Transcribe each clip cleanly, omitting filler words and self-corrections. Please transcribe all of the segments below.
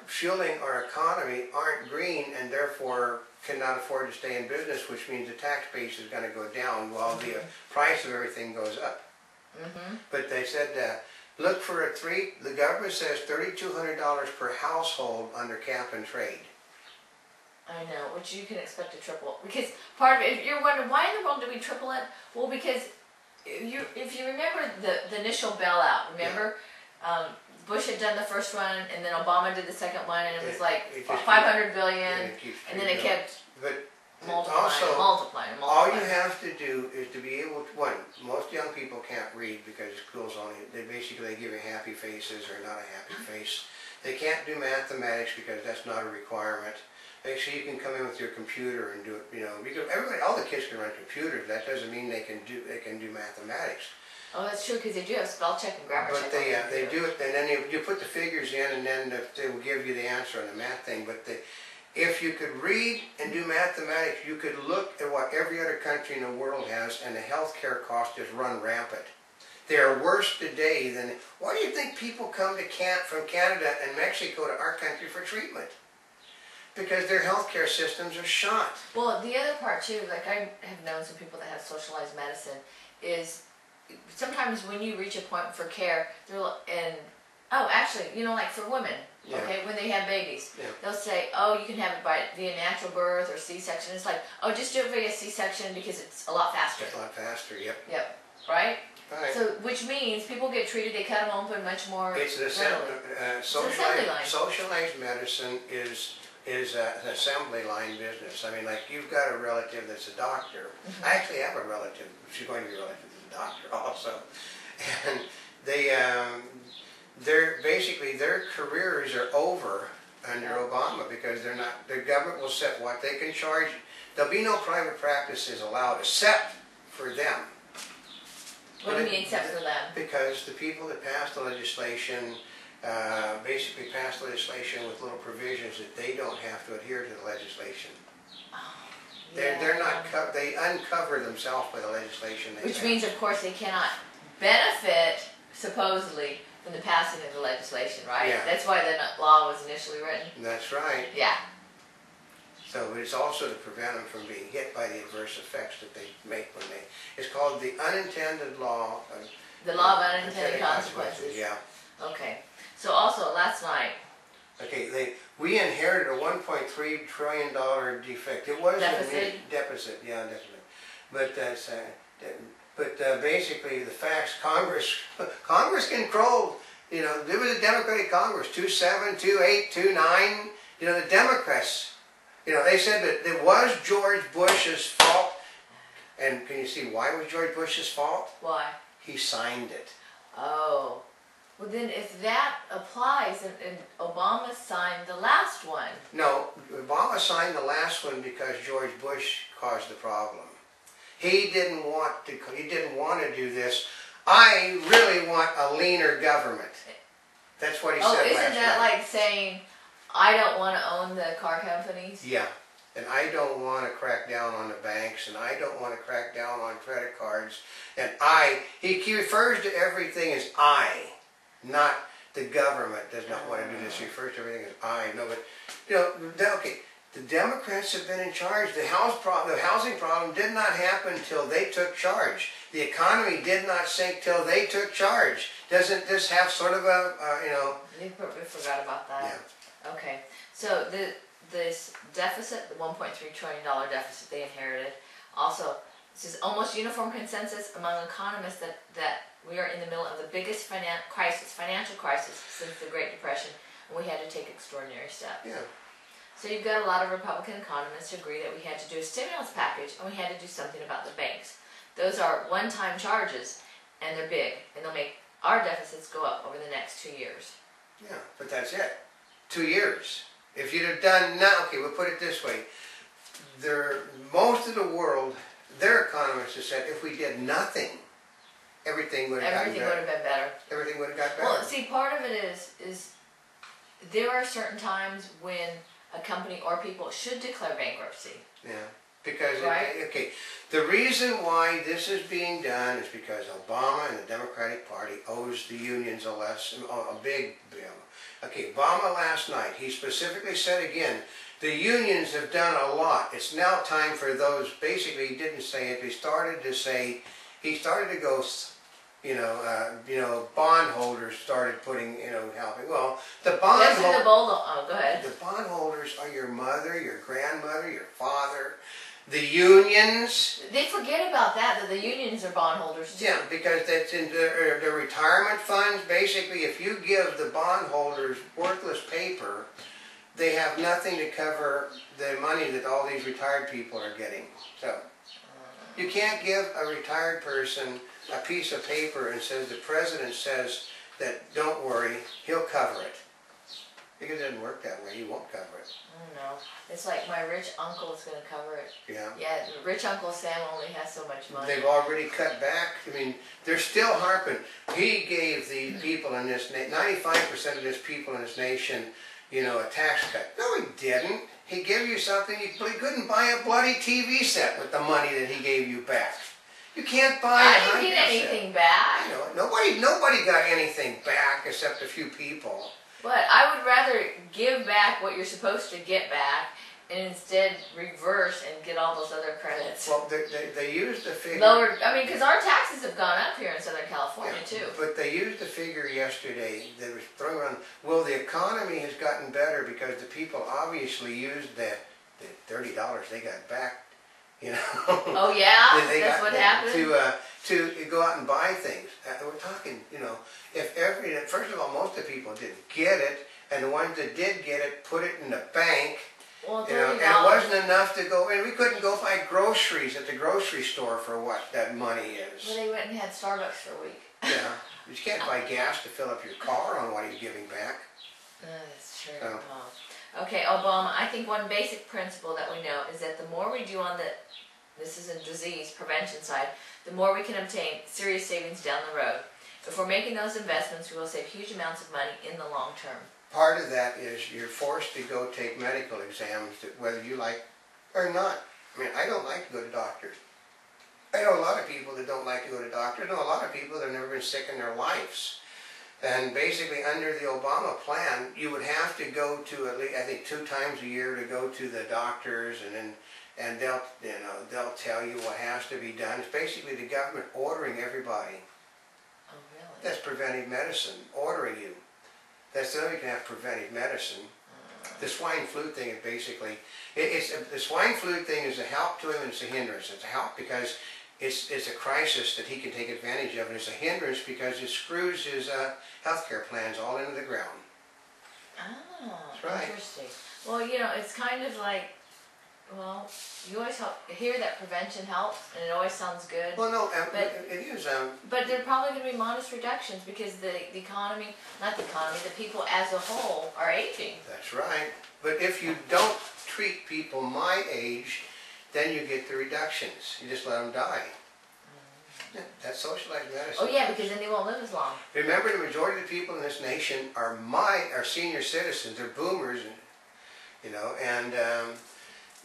fueling our economy aren't green and therefore cannot afford to stay in business, which means the tax base is going to go down while the price of everything goes up. But they said, look for the government says $3,200 per household under cap and trade. I know, which you can expect to triple. Because part of it, if you're wondering, why in the world do we triple it? Well, because if you remember the initial bailout, remember? Yeah. Bush had done the first one, and then Obama did the second one, and it was like $500 billion, and then it kept multiplying. All you have to do is to be able to, most young people can't read because schools only, they give you happy faces or not a happy face. They can't do mathematics because that's not a requirement. Make sure you can come in with your computer and do it, because all the kids can run computers. That doesn't mean they can do mathematics. Oh, that's true, because they do have spell check and grammar check. But they do it, and then you put the figures in, and then they will give you the answer on the math thing. But if you could read and do mathematics, you could look at what every other country in the world has, and the healthcare costs just run rampant. They are worse today than. Why do you think people come from Canada and Mexico to our country for treatment? Because their healthcare systems are shot. Well, the other part too, like I have known some people that have socialized medicine, is sometimes when you reach a point for care, actually, like for women, okay, when they have babies, they'll say, oh, you can have it via natural birth or C-section. It's like, oh, just do it via C-section because it's a lot faster. It's a lot faster, yep. Yep, right? Right. So, which means people get treated, they cut them open much more. It's an socialized medicine is an assembly line business. I mean, like, you've got a relative that's a doctor. I actually have a relative. She's going to be a relative to a doctor also. And their careers are over under Obama because the government will set what they can charge. There'll be no private practices allowed except for them. What do you mean except for them? Because the people that passed the legislation basically passed legislation with little provisions that they don't have to adhere to the legislation. They uncover themselves by the legislation they Which pass. means, of course, they cannot benefit, supposedly, from the passing of the legislation, right? Yeah. That's why the law was initially written. That's right. Yeah. So it's also to prevent them from being hit by the adverse effects that they make when they. It's called the unintended law. The law of unintended consequences. Yeah. Okay. So also last night. Okay, we inherited a $1.3 trillion defect. It was deficit. Deficit, yeah, definitely. But basically the facts. Congress controlled. There was a Democratic Congress, 2-7, 2-8, 2-9. The Democrats. They said that it was George Bush's fault. And can you see why it was George Bush's fault? Why? He signed it. Oh. Well, then if that applies, and Obama signed the last one. No, Obama signed the last one because George Bush caused the problem. He didn't want to do this. I really want a leaner government. That's what he said last night. Oh, isn't that like saying, I don't want to own the car companies? Yeah. And I don't want to crack down on the banks, and I don't want to crack down on credit cards. And he refers to everything as I, not the government does not want to do this. He refers to everything as I. No, but, okay, the Democrats have been in charge. The housing problem did not happen until they took charge. The economy did not sink till they took charge. Doesn't this have sort of a, We forgot about that. Yeah. Okay, so this deficit, the $1.3 trillion deficit they inherited, also, this is almost uniform consensus among economists that we are in the middle of the biggest financial crisis since the Great Depression, and we had to take extraordinary steps. Yeah. So you've got a lot of Republican economists who agree that we had to do a stimulus package and we had to do something about the banks. Those are one-time charges, and they're big, and they'll make our deficits go up over the next 2 years. Yeah, but that's it. 2 years. If you'd have done now, okay, we'll put it this way. Most of the world, their economists have said if we did nothing, everything would have gotten better. Everything would have been better. Everything would have got better. Well, see, part of it is there are certain times when a company or people should declare bankruptcy. Yeah, because, right? Okay, the reason why this is being done is because Obama and the Democratic Party owes the unions a big bill. Okay, Obama last night, he specifically said again, the unions have done a lot. It's now time for those, basically he didn't say it, he started to go, bondholders started putting, helping. Well, the bondholders, oh, go ahead. the bondholders are your mother, your grandmother, your father, the unions. They forget about that the unions are bondholders too. Yeah, because that's in the retirement funds. Basically, if you give the bondholders worthless paper, they have nothing to cover the money that all these retired people are getting. So, you can't give a retired person a piece of paper and says the president says that don't worry, he'll cover it. Because it doesn't work that way, he won't cover it. I don't know. It's like my rich uncle is going to cover it. Yeah. Yeah, rich Uncle Sam only has so much money. They've already cut back. I mean, they're still harping. He gave the people in this, 95% of this people in this nation, a tax cut. No, he didn't. He gave you something, he couldn't buy a bloody TV set with the money that he gave you back. You can't buy I didn't get anything back. Nobody got anything back except a few people. But I would rather give back what you're supposed to get back and instead reverse and get all those other credits. Well, they used the figure. Because our taxes have gone up here in Southern California too. But they used the figure yesterday that was thrown around. Well, the economy has gotten better because the people obviously used the $30 they got back. Oh yeah, that's what happened. To go out and buy things. We're talking, first of all, most of the people didn't get it, and the ones that did get it put it in the bank. Well, and it wasn't enough to go, and we couldn't go buy groceries at the grocery store for what that money is. Well, they went and had Starbucks for a week. Yeah, you can't buy gas to fill up your car on what you're giving back. That's true. Oh. Okay, Obama, I think one basic principle that we know is that the more we do on this is a disease prevention side, the more we can obtain serious savings down the road. If we're making those investments, we will save huge amounts of money in the long term. Part of that is you're forced to go take medical exams, whether you like or not. I mean, I don't like to go to doctors. I know a lot of people that don't like to go to doctors. I know a lot of people that have never been sick in their lives. And basically, under the Obama plan, you would have to go to at least, I think, 2 times a year to go to the doctors, and they'll tell you what has to be done. It's basically the government ordering everybody. Oh, really? That's preventive medicine, ordering you. That's the only way you can have preventive medicine. The swine flu thing is basically, the swine flu thing is a help to him and it's a hindrance. It's a help because it's a crisis that he can take advantage of, and it's a hindrance because it screws his healthcare plans all into the ground. Oh, that's right. Interesting. Well, it's kind of like, well, you always hear that prevention helps, and it always sounds good. Well, no, it is. But there are probably going to be modest reductions because the economy, not the economy, the people as a whole are aging. That's right. But if you don't treat people my age, then you get the reductions. You just let them die. Yeah, that's socialized medicine. Oh yeah, because then they won't live as long. Remember, the majority of the people in this nation are senior citizens. They're boomers, and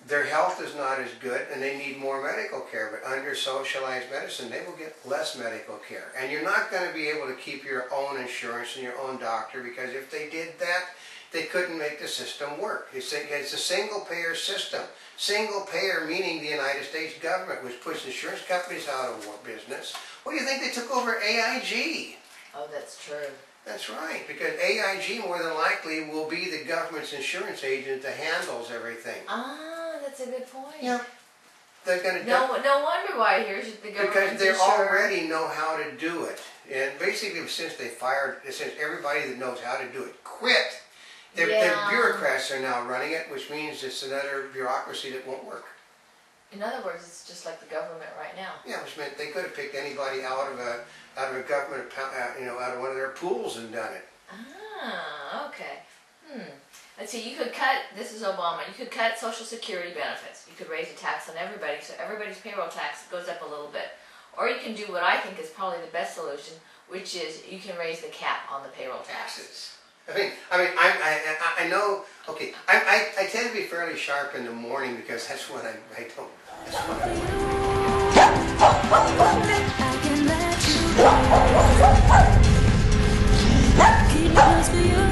their health is not as good, and they need more medical care. But under socialized medicine, they will get less medical care. And you're not going to be able to keep your own insurance and your own doctor, because if they did that, they couldn't make the system work. It's a single-payer system. Single-payer meaning the United States government, which puts insurance companies out of business. What do you think they took over AIG? Oh, that's true. That's right, because AIG more than likely will be the government's insurance agent that handles everything. Ah, that's a good point. Yeah. They're going to no wonder why here's the government. Because they already know how to do it. And basically, since everybody that knows how to do it quit, their bureaucrats are now running it, which means it's another bureaucracy that won't work. In other words, it's just like the government right now. Yeah, which meant they could have picked anybody out of a government, out of one of their pools and done it. Ah, okay. Let's see, you could cut, this is Obama, you could cut Social Security benefits. You could raise the tax on everybody, so everybody's payroll tax goes up a little bit. Or you can do what I think is probably the best solution, which is you can raise the cap on the payroll taxes. I know. Okay, I tend to be fairly sharp in the morning because that's when I don't. That's when I